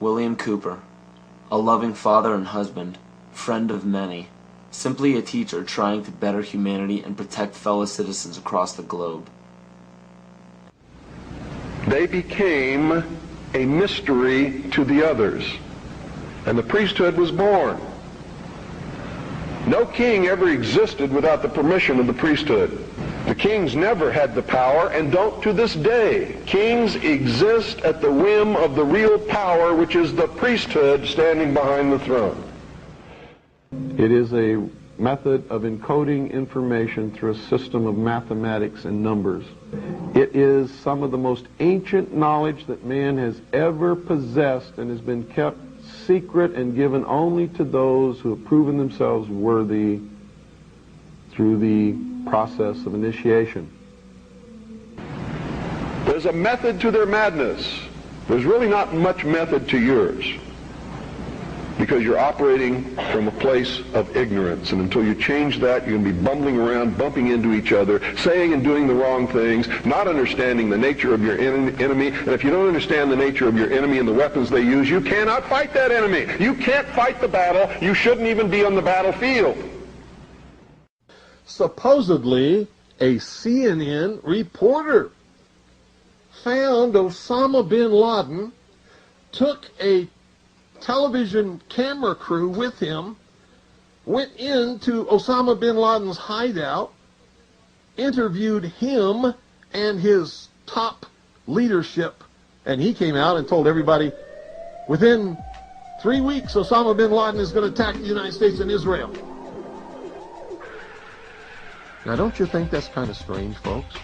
William Cooper, a loving father and husband, friend of many, simply a teacher trying to better humanity and protect fellow citizens across the globe. They became a mystery to the others, and the priesthood was born. No king ever existed without the permission of the priesthood. The kings never had the power and don't to this day. Kings exist at the whim of the real power, which is the priesthood standing behind the throne. It is a method of encoding information through a system of mathematics and numbers. It is some of the most ancient knowledge that man has ever possessed and has been kept secret and given only to those who have proven themselves worthy through the process of initiation. There's a method to their madness. There's really not much method to yours, because you're operating from a place of ignorance, and until you change that, you're going to be bumbling around, bumping into each other, saying and doing the wrong things, not understanding the nature of your enemy. And if you don't understand the nature of your enemy and the weapons they use, you cannot fight that enemy. You can't fight the battle. You shouldn't even be on the battlefield. Supposedly, a CNN reporter found Osama bin Laden, took a television camera crew with him, went into Osama bin Laden's hideout, interviewed him and his top leadership, and he came out and told everybody, within 3 weeks, Osama bin Laden is going to attack the United States and Israel. Now, don't you think that's kind of strange, folks?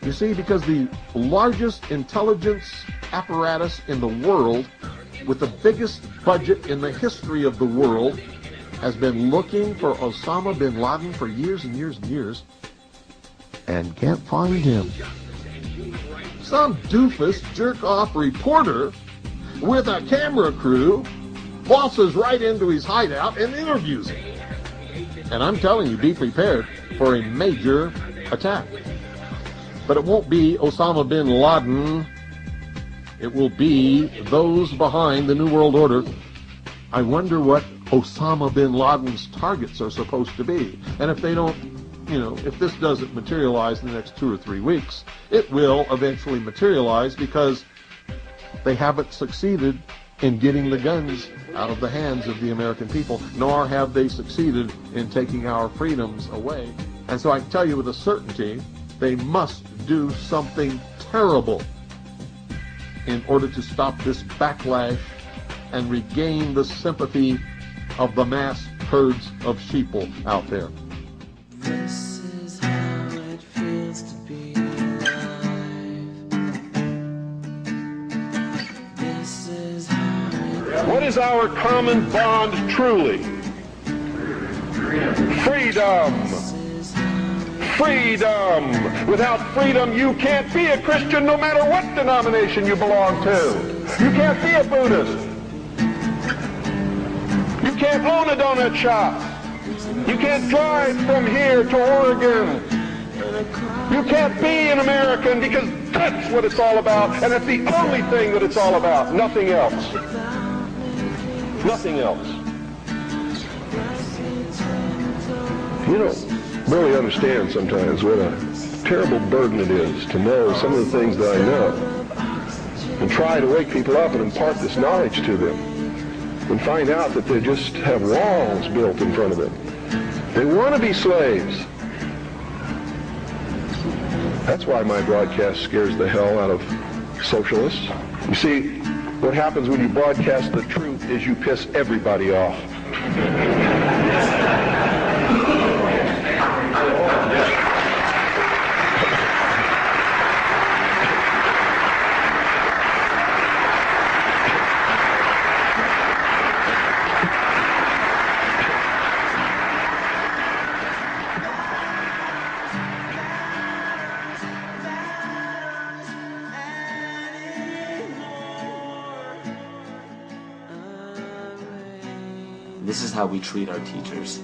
You see, because the largest intelligence apparatus in the world, with the biggest budget in the history of the world, has been looking for Osama bin Laden for years and years and years, and can't find him. Some doofus jerk-off reporter with a camera crew waltzes right into his hideout and interviews him. And I'm telling you, be prepared for a major attack. But it won't be Osama bin Laden. It will be those behind the New World Order. I wonder what Osama bin Laden's targets are supposed to be. And if they don't, if this doesn't materialize in the next 2 or 3 weeks, it will eventually materialize, because they haven't succeeded in getting the guns out of the hands of the American people, nor have they succeeded in taking our freedoms away. And so I can tell you with a certainty, they must do something terrible in order to stop this backlash and regain the sympathy of the mass herds of sheeple out there. This is how it feels to be alive. This is how it... What is our common bond truly? Freedom. Freedom. Without freedom, you can't be a Christian no matter what denomination you belong to. You can't be a Buddhist. You can't own a donut shop. You can't drive from here to Oregon. You can't be an American, because that's what it's all about, and it's the only thing that it's all about. Nothing else. Nothing else. You don't really understand sometimes what a terrible burden it is to know some of the things that I know, and try to wake people up and impart this knowledge to them, and find out that they just have walls built in front of them. They want to be slaves. That's why my broadcast scares the hell out of socialists. You see, what happens when you broadcast the truth is you piss everybody off. This is how we treat our teachers.